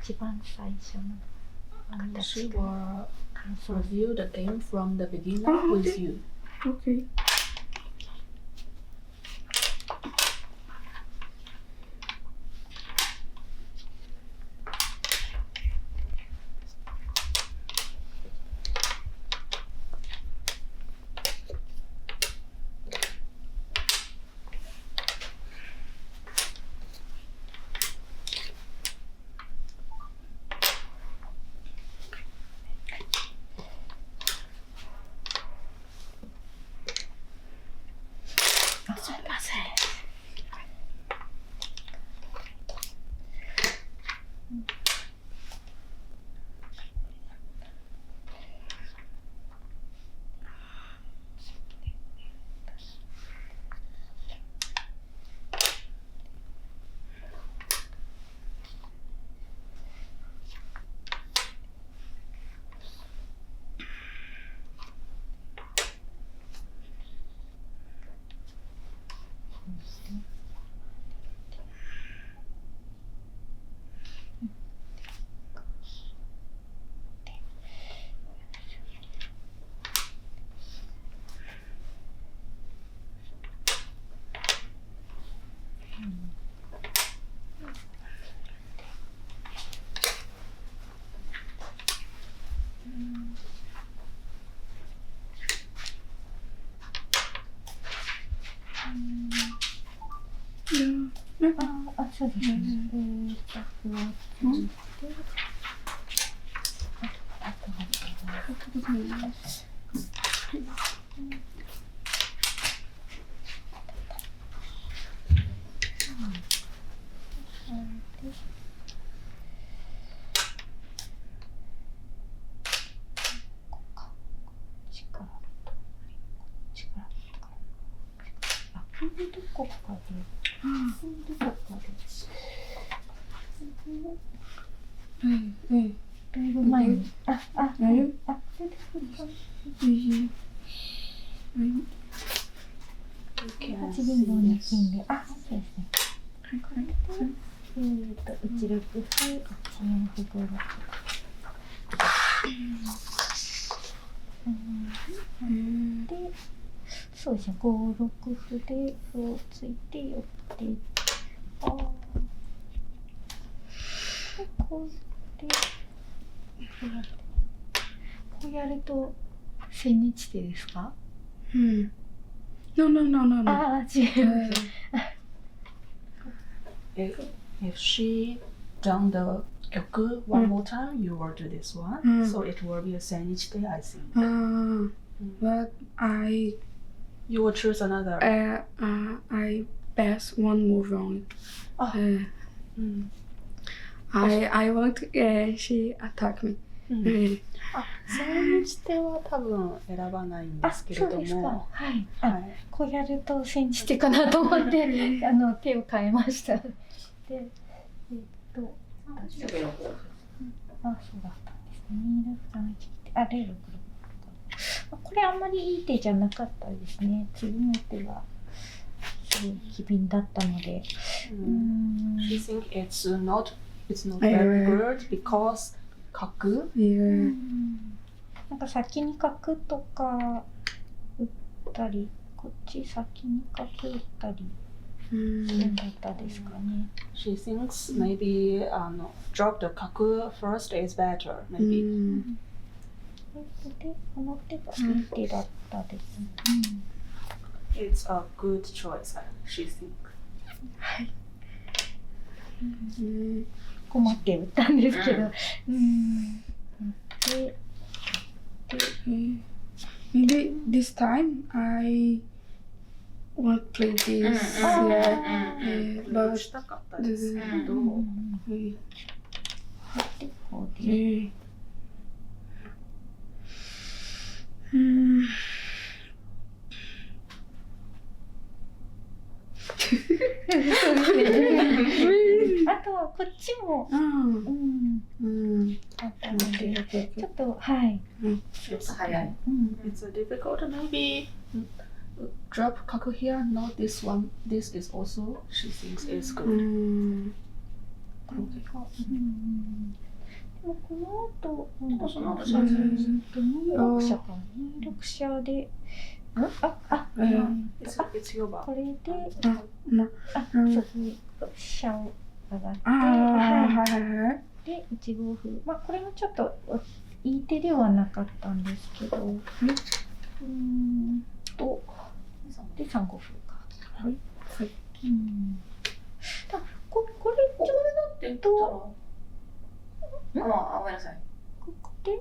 一番最初の She 形 will 感想 review the game from the beginner Oh, with okay. you. Okay. Yeah. あ、そうですね。着をついて、あとはこれどこかで、どこかで、だいぶ前に、それでこれか。8銀の2金で、そうですね。これで、1六歩、1四歩5六。で、そうですね、5六歩で歩をついて寄っていって、で、こうやると千日手ですかNo. 違う。If she done the gyoku one more time, you will do this one. So it will be a senichite, I think. But You will choose another. I pass one move on. I want she attack me. 千日手は多分選ばないんですけれども。そうですか。はい。こうやると千日手かなと思って手を変えました。で、そうだったんですね。2六3一で、0六6。これあんまりいい手じゃなかったですね。次の手はすごい機敏だったので。She think it's not very good because 角。なんか先に角とか打ったり、こっち先に角打ったりするんだったですかね。She thinks maybe drop the 角 first is better, maybe. で、この手がいい手だったですね。It's a good choice, she thinks. はい。困って打ったんですけど。Maybe this time I won't play this. But したかったですけど。あとはこっちもあったので、ちょっとはい。ちょっと早い。It's difficult. Maybe drop 角 here. Not this one. This is also she thinks is good. 黒毛が。でもこの後、でもその後26社か、26社で、月曜日。これで、そう飛車を上がって、で1五歩、まあこれもちょっといい手ではなかったんですけど、で3五歩か。はい。これこれだって言ったら、ごめんなさい。ここで、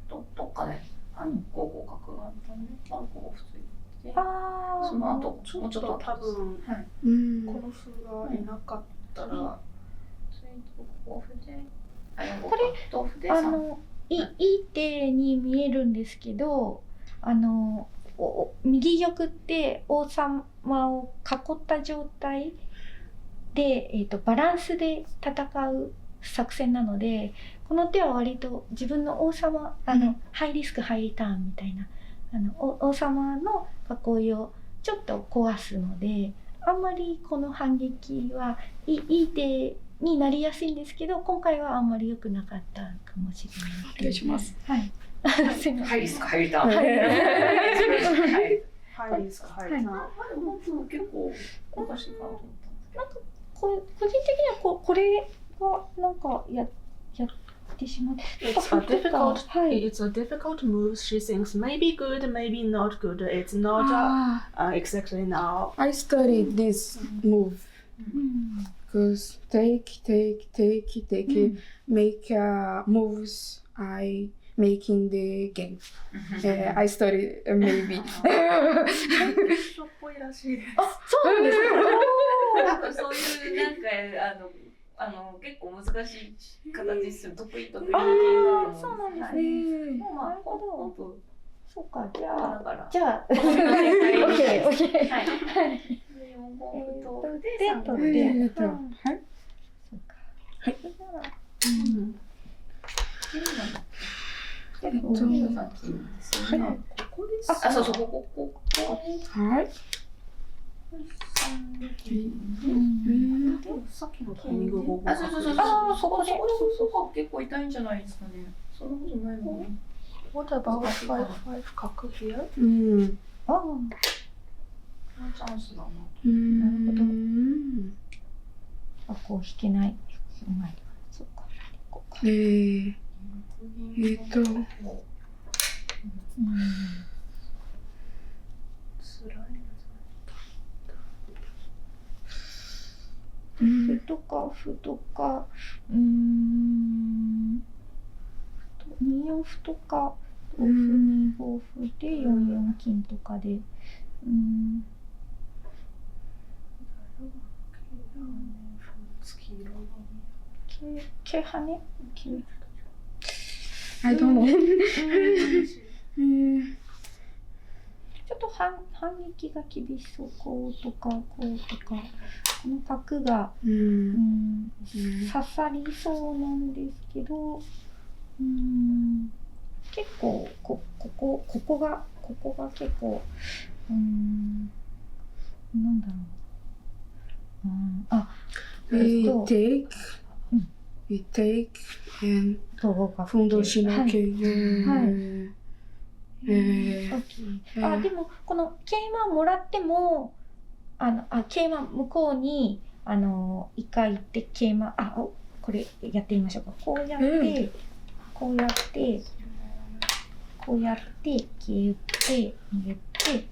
どっかで5五角があったんで、5五歩ついて、その後もうちょっと多分この歩がいなかったら、5五歩で、これ同歩でいい手に見えるんですけど、右玉って王様を囲った状態で、バランスで戦う作戦なので、この手は割と自分の王様ハイリスクハイリターンみたいな王様の囲いをちょっと壊すので、あんまりこの反撃はいい手になりやすいんですけど、今回はあんまり良くなかったかもしれない。お願いします。はい。ハイリスクハイリターン。ハイリスクハイリターン。本当結構おかしいなと思った。なんか個人的にはこれがなんかやってしまって。It's a difficult move. She thinks maybe good, maybe not good. It's not exactly now. I studied this move because take, make moves I make in the game. I studied maybe. っぽいらしいです。そうなんですか。なんかそういうなんか結構難しい形する得意な系なの。そうなんですね。まあ本当。そうか、じゃあはい。4五歩とで3五歩で。はい。そうか。はい。そうそう、ここ。はい。さっきのタイミング5五角。そこ結構痛いんじゃないですかね。そんなことないのね。What about 5 角 here? チャンスだな。なるほど。こう引けない。うまい。そうか。こうか。歩とか、2四歩とか、同歩2五歩で4四金とかで、桂跳ね。I don't know. ちょっと反撃が厳しそう。こうとかこの角が刺さりそうなんですけど、結構ここが結構なんだろう。We take and ふんどしの桂。でもこの桂馬もらっても桂馬向こうに一回行って桂馬これやってみましょうか。こうやってこうやって桂打って逃げて取っ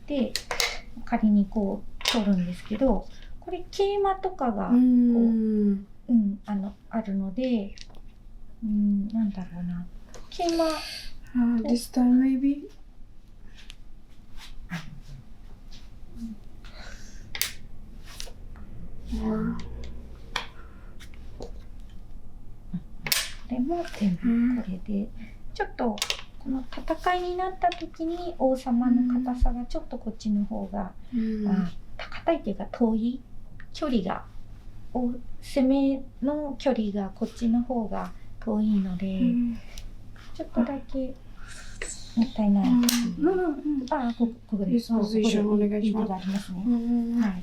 て仮にこう取るんですけど、これ桂馬とかがこうあるので、なんだろうな、桂馬this time maybe? これも全部これで、ちょっとこの戦いになった時に王様の硬さがちょっとこっちの方が硬いっていうか遠い距離が、攻めの距離がこっちの方が遠いので、ちょっとだけもったいない。ここです。ポジションお願いします。がありますね。はい。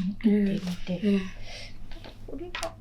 見て。これが。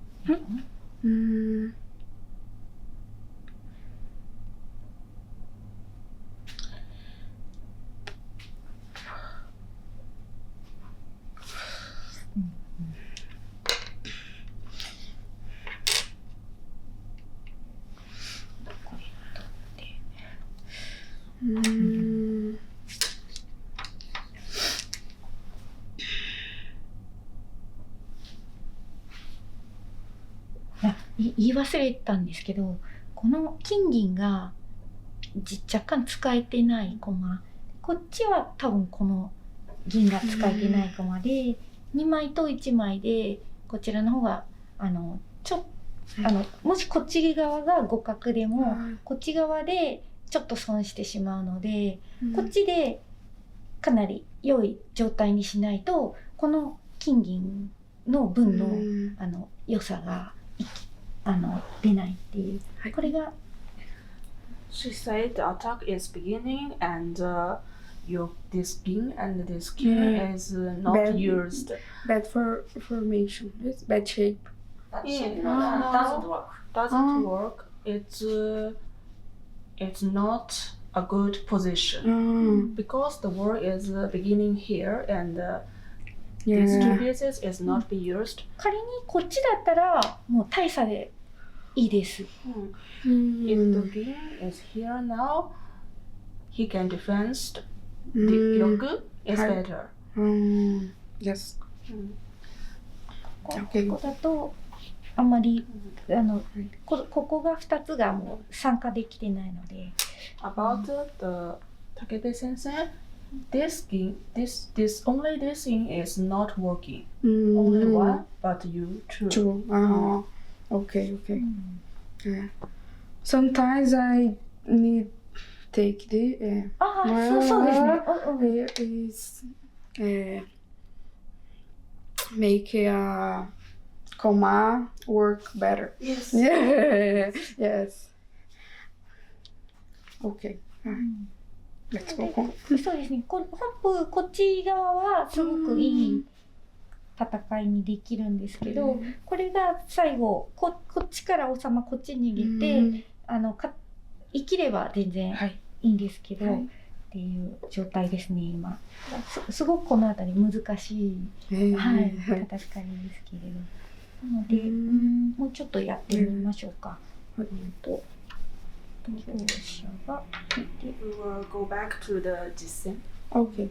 言い忘れたんですけど、この金銀が若干使えてないコマ、こっちは多分この銀が使えてないコマで、2枚と1枚でこちらの方がもしこっち側が互角でも、こっち側でちょっと損してしまうので、こっちでかなり良い状態にしないと、この金銀の分の良さが出ないっていう、これが。She said the attack is beginning and this king and this king is not used. Bad formation. It's bad shape. Doesn't work. Doesn't work. It's not a good position because the war is beginning here and these two pieces is not be used. 仮にこっちだったらもう大差でいいです。If the king is here now, he can defend the yoku is better. Yes. ここだとあんまりここが2つがもう参加できてないので。About the Takebe sensei, this only this thing is not working. Only one, but you two. True. Okay. Yeah. Sometimes I need take the. そうですね。Make a comma work better. Yes. Yes. Okay. Let's go home. そうですね。本譜こっち側はすごくいい戦いにできるんですけど、これが最後こっちから王様こっちに逃げて、生きれば全然いいんですけど、っていう状態ですね今。すごくこのあたり難しい、戦いですけれど。なので、もうちょっとやってみましょうか。We will go back to the 実戦。Okay.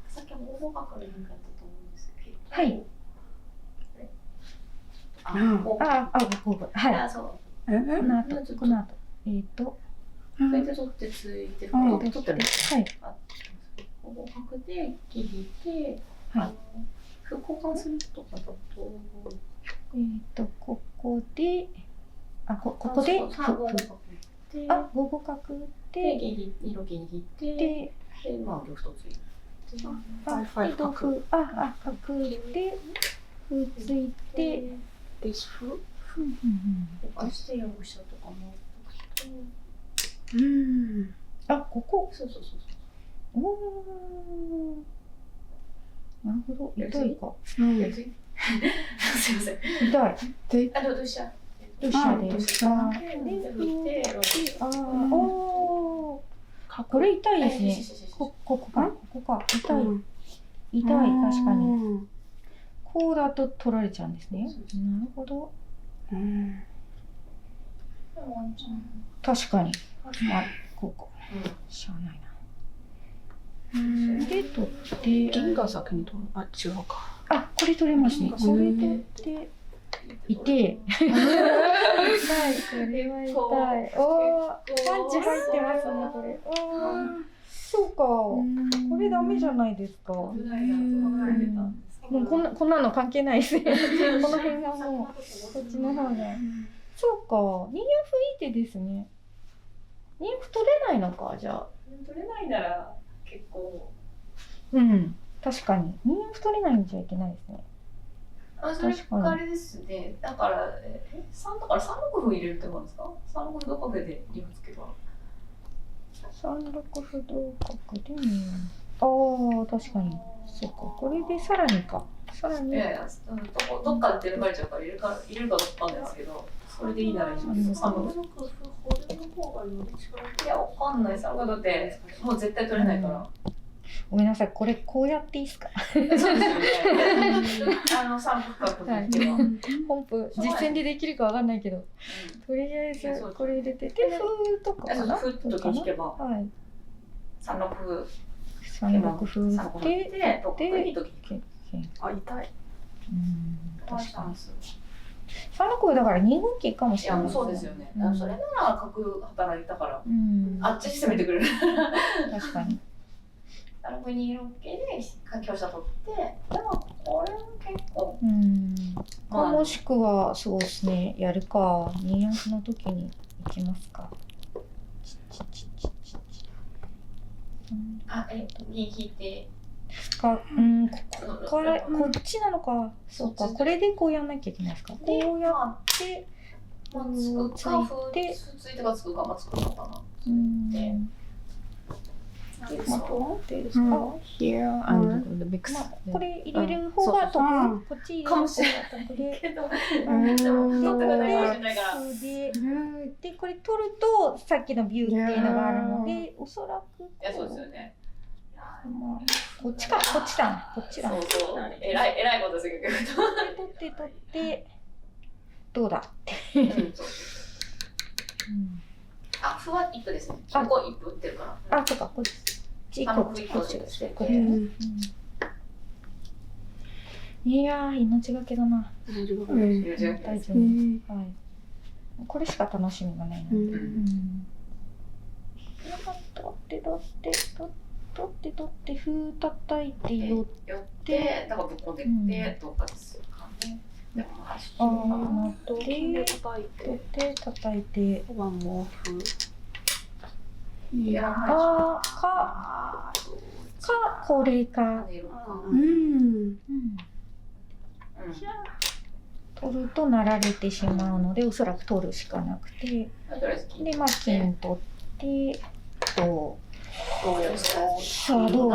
さっきも応募角で何かやったと思うんですけど。はい。この後。それで取ってついてる。取ってる。はい。応募角で切りて、交換するとかだと。ここで、ここで、合互角で、色切り切って、で、まあ、両一ついて。角で、歩ついて、This fruit? あしてやる下とかもここ。そう。なるほど。痛いか。すいません。痛い。どうした？どうしたです。これ痛いですね。ここか。痛い。確かに。こうだと取られちゃうんですね。なるほど。確かに。こうか。しゃあないな。で、取って。銀が先に取る。違うか。これ取れますね。これ取って。痛い。これは痛い。パンチ入ってますね、これ。そうか。これダメじゃないですか。もうこんなの関係ないですね。この辺がもう、こっちの方が。そうか。2F いい手ですね。2F 取れないのか、じゃあ。取れないなら、結結構。うん、確かに2四歩取れないんじゃいけないですね。それあれですね。だから3だから3六歩入れるってことですか？3六歩同角で2歩つけば。3六歩同角で2四。ああ、確かに。そうか。これでさらにか。さらに。いやいや、どっかで手抜かれちゃうから入れるかどうかわかんないですけど、それでいいならいいんですよ。3六歩。いや、わかんない。3六歩だってもう絶対取れないから。ごめんなさい、これこうやっていいですか？そうですよね。3六角でいけば。本譜実践でできるかわかんないけど、とりあえずこれ入れて、で、歩とかかな？歩とか引けば。はい。3六歩。3六歩3六歩で、どっかにドキあ、痛い。確かに。3六歩だから2五桂かもしれない。いや、そうですよね。それなら角働いたから、あっちに攻めてくれる。確かに。3六2六桂で香車取って、でもこれも結構。もしくはそうですね、やるか。2四歩の時に行きますか。銀引いて。こっちなのか。そうか、これでこうやんなきゃいけないですか。こうやって、ついてがつくか、つくのかな。これ入れる方が得、こっち入れる方が得で、でこれ取るとさっきのビューっていうのがあるので、おそらくそうですよね。こっちか、こっちだ、こっちだ。そうそう、えらいことですけど。取ってどうだって。歩は一歩ですね。ここ一歩打ってるから。そうか、こっちですね。いやー、命がけだな。大丈夫。はい。これしか楽しみがないので。取って、歩叩いて寄って、だからぶっこんでってどっかですかね。取って叩いて。ワンモーフ。これか。取るとなられてしまうので、おそらく取るしかなくて、で、金取ってと。さあ、どう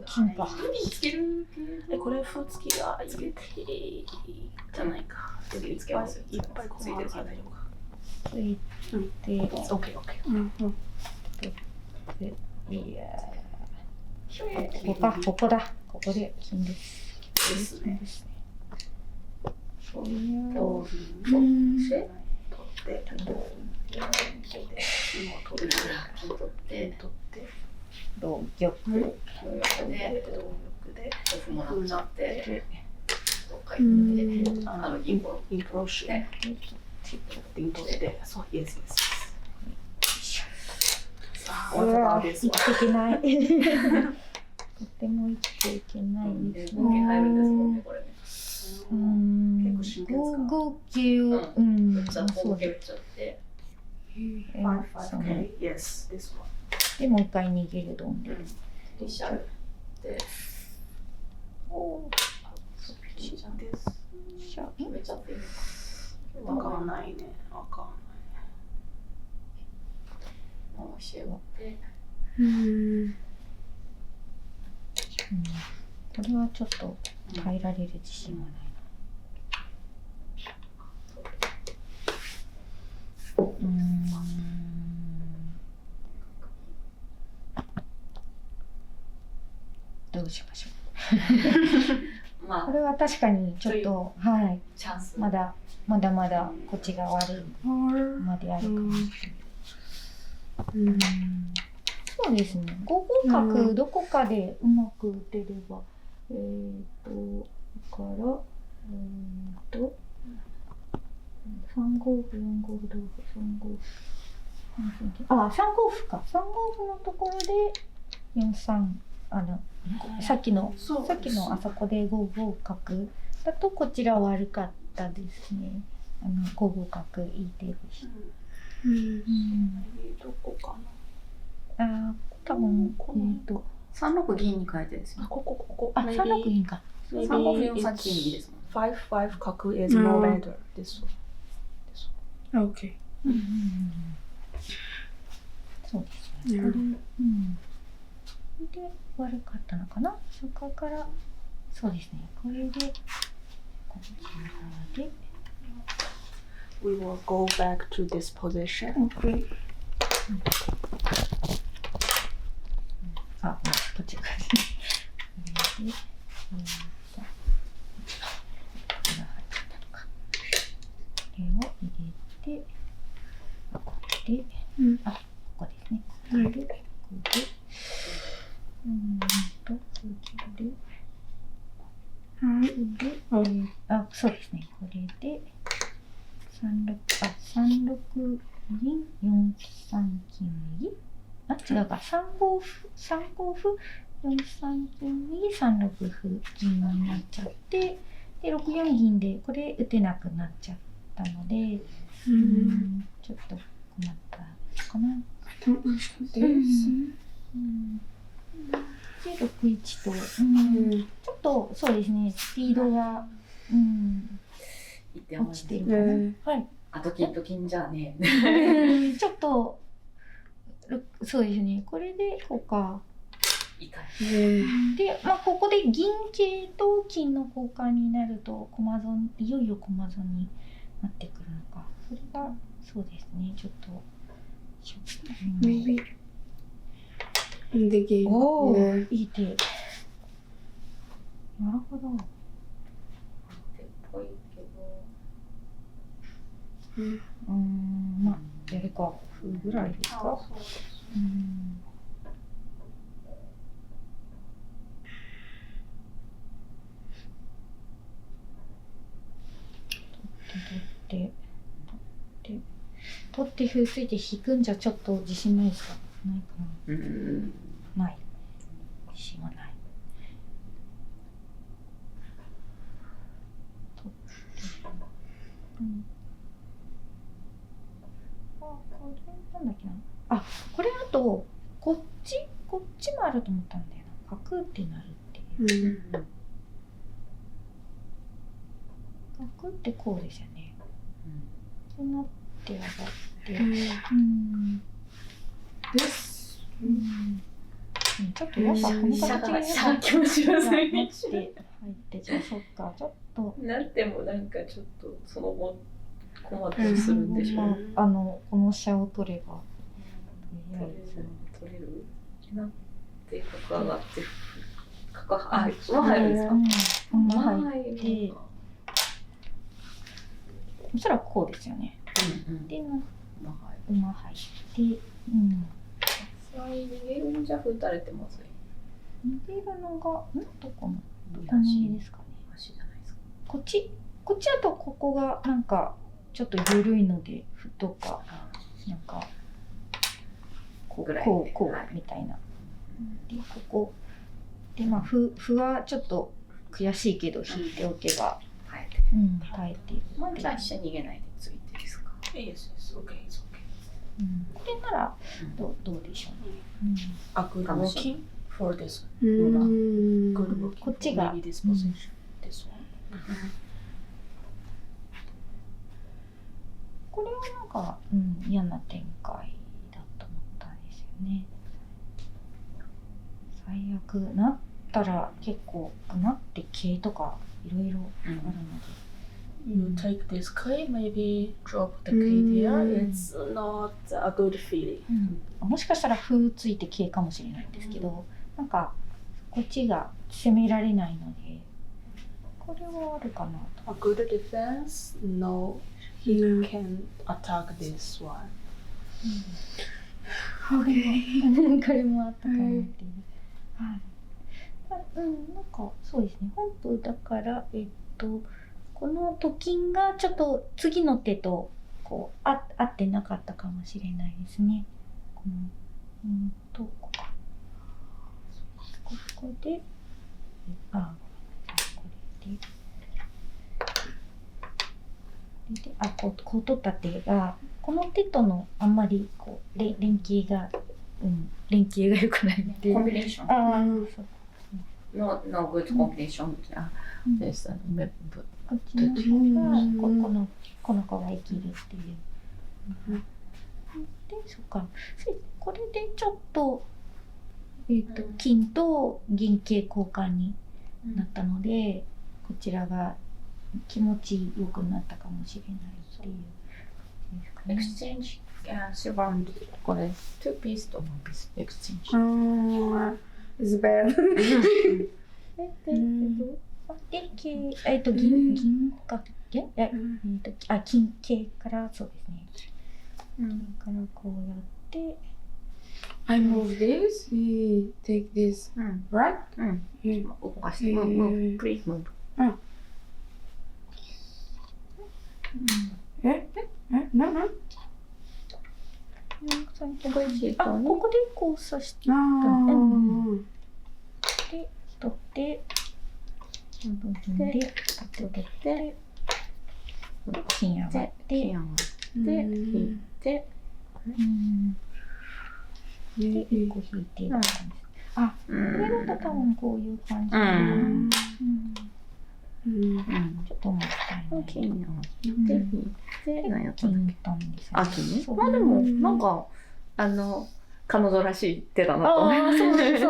金か。これ歩付きが入れてじゃないか。つけますよ。いっぱいついてるから大丈夫か。ついて、オッケー。いやここだ。ここで金です。ですね。そういう。取って、同玉で、歩もらっちゃって、どっか行って、インプロして、取って、そう、イエス。うわ、生きていけない。とても生きていけないですね。入るんですもんね、これね。結構真剣ですか。5桂を、そうで打っちゃって。で、もう一回逃げるドンで。飛車打って。決めちゃっていいのか。わかんないね。もう教えて。これはちょっと耐えられる自信がないな。どうしましょう。これは確かにちょっと、チャンス。まだこっちが悪いまであるかもしれない。そうですね。5五角どこかでうまく打てれば、から3五歩、4五歩、同歩、3五歩。3五歩か。3五歩のところで4三、さっきのあそこで5五角だとこちら悪かったですね。5五角いい手でした。どこかな。多分3六銀に変えてですよ。ここ。3六銀か。 3五歩4三金右ですもん。 5 角 is more better. This one. Okay. そうですね。これ、で悪かったのかな。そこからそうですね。これでこっち側で。We will go back to this position. Okay. こっち側で。これでこれを入れて、ここで、ここですね。これで、ここで、そうですね。これで、3六銀、4三金右。違うか。3五歩、4三金右、3六歩、銀になっちゃって、で、6四銀で、これ打てなくなっちゃったので、ちょっと困ったかな。で、6一と、ちょっとそうですね、スピードが、落ちてるかな。はい。あと金と金じゃねちょっと、そうですね、これでこうか。いかで、ここで銀桂と金の交換になるといよいよ駒損になってくるのか。それがそうですね、ちょっと。Maybe in the game. いい手。なるほど。手っぽいけど。やるか、歩ぐらいですか。取って歩ついて引くんじゃちょっと自信ないですか？ないかな。ない。自信はない。これなんだっけな。これあとこっちもあると思ったんだよな。角ってなるっていう。角ってこうですよね。そうなって上がって。ちょっとやっぱこの形が気持ち悪い。入ってじゃあそっかちょっと。なんてもなんかちょっとその後困ったりするんでしょう。この飛車を取ればとりあえず取れる。なって角上がって角馬入るんですか？馬入って。そしたらこうですよね。で、馬入って、逃げるんじゃ歩打たれてますね。逃げるのが、どこの家ですかね。足じゃないですか。こっちだとここがなんかちょっと緩いので、歩とか、なんか、こうみたいな。で、ここ。で、歩はちょっと悔しいけど引いておけば。耐えて。じゃあ飛車逃げないでついてですか。Yes, okay, it's okay. これならどうでしょうね。A good working for this. Good working. こっちが。Maybe this position. This one. これはなんか、嫌な展開だと思ったんですよね。最悪なったら結構なって桂とかいろいろあるので。You take this K, maybe drop the K there. It's not a good feeling. もしかしたら歩ついて桂かもしれないんですけど、なんかこっちが攻められないので、これはあるかなと。A good defense? No, he can attack this one. Okay. これもあったかなっていう。なんかそうですね。本譜だからこのと金がちょっと次の手とこう合ってなかったかもしれないですね。ここでこう取った手がこの手とのあんまりこう連携が連携が良くないっていう。コンビネーション。ああ、そう。No good combination. です。こっちの方がこの子が生きるっていう。で、そっか。これでちょっと金と銀系交換になったので、こちらが気持ち良くなったかもしれないっていう。Exchange Shimbun これ2 piece と1 piece exchange。It's bad. で、銀か金系からそうですね。金からこうやって。I move this, we take this, right? 動かして、move, please move。No. ここでこう刺してで取って部分で取って金上がって引いてで1個引いてる感じです。あ、これだと多分こういう感じちょっともったいない。金を引いて何やったんだっけ。金ですね。あ、金？まあでもなんか彼女らしい手だなと思います。そうなんですね。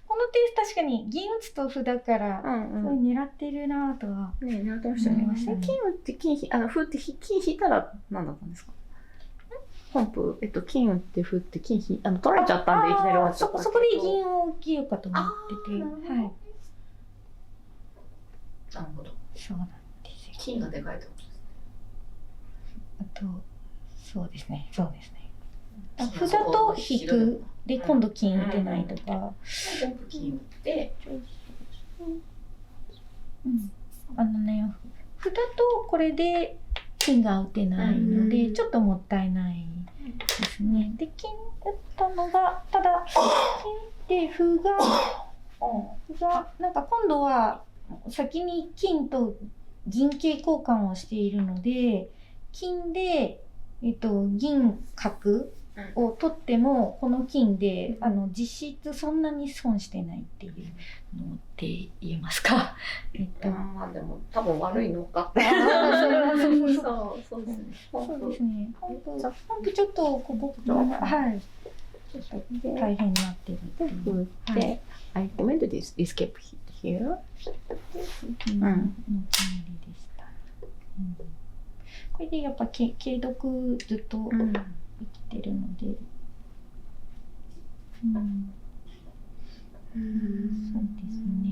この手確かに銀打つと歩だからすごい狙ってるなとは。ね、狙ってましたね。金打って歩って金引いたら何だったんですか。本譜金打って歩って金取られちゃったんでいきなり終わっちゃった。そこで銀を受けようかと思ってて、はい。なるほど。そうなんですよ。金がでかいってことですね。あとそうですね。歩だと引くで今度金打てないとか。本譜金打って。歩だとこれで金が打てないのでちょっともったいないですね。で金打ったのがただ金で歩がなんか今度は先に金と銀系交換をしているので金で、銀角を取ってもこの金で実質そんなに損してないっていうのって言えますか？まあでも多分悪いのかって。そうですね。そうですね。本当ちょっとはい。ちょっと大変になってるっていう。で、I recommend this escape here。のつもりでした。これでやっぱ継続ずっと生きてるので。そうですね。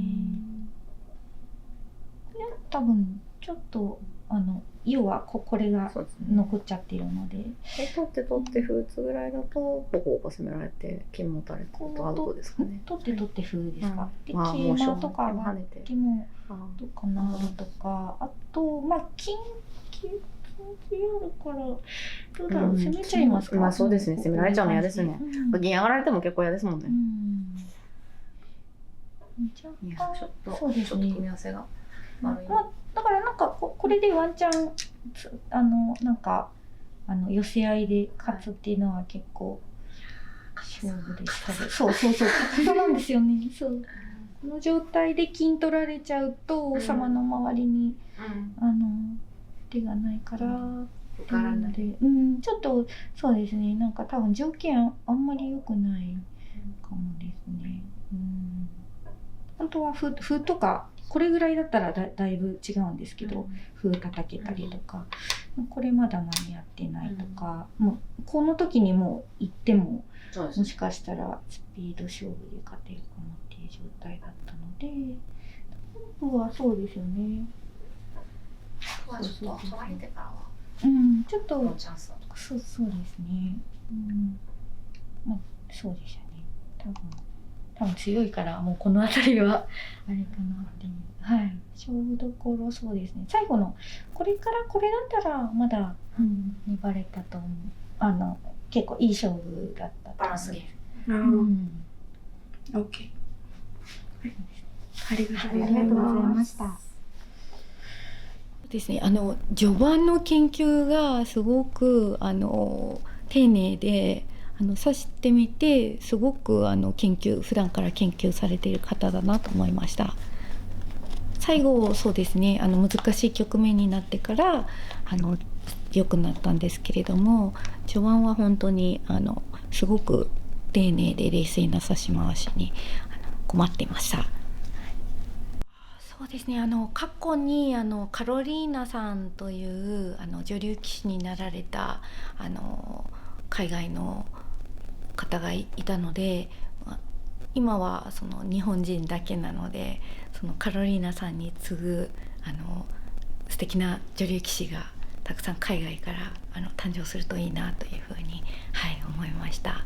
これは多分ちょっと要はこれが残っちゃってるので。取って歩打つぐらいだとボコボコ攻められて金持たれてとアウトですかね。取って歩ですか。で桂馬とかはでもどうかなとかあと金あるからどうだろう攻めちゃいますか。まあそうですね。攻められちゃうの嫌ですね。銀上がられても結構嫌ですもんね。ちょっと組み合わせが悪い。だからなんかこれでワンチャンなんか寄せ合いで勝つっていうのは結構勝負でした。そうなんですよね。そうこの状態で金取られちゃうと王様の周りに手がないからっていうので、ちょっとそうですね。なんか多分条件あんまり良くないかもですね。本当は歩とかこれぐらいだったらだいぶ違うんですけど、歩叩けたりとか、これまだ間に合ってないとか、もうこの時にもう行ってももしかしたらスピード勝負で勝てるかもっていう状態だったので、本譜はそうですよね。ちょっと取られてからはちょっとチャンスだとか。そうですね。まあそうでしたね。多分強いからもうこの辺りはあれかなっていう。はい。勝負どころそうですね。最後のこれからこれだったらまだ粘れたと思う。結構いい勝負だったと思う。バランスゲーム。OK。ありがとうございました。ですね。序盤の研究がすごく丁寧で指してみてすごく普段から研究されている方だなと思いました。最後そうですね難しい局面になってから良くなったんですけれども、序盤は本当にすごく丁寧で冷静な指し回しに困っていました。そうですね過去にカロリーナさんという女流棋士になられた海外の方がいたので、今はその日本人だけなので、そのカロリーナさんに次ぐ素敵な女流棋士がたくさん海外から誕生するといいなというふうに、はい、思いました。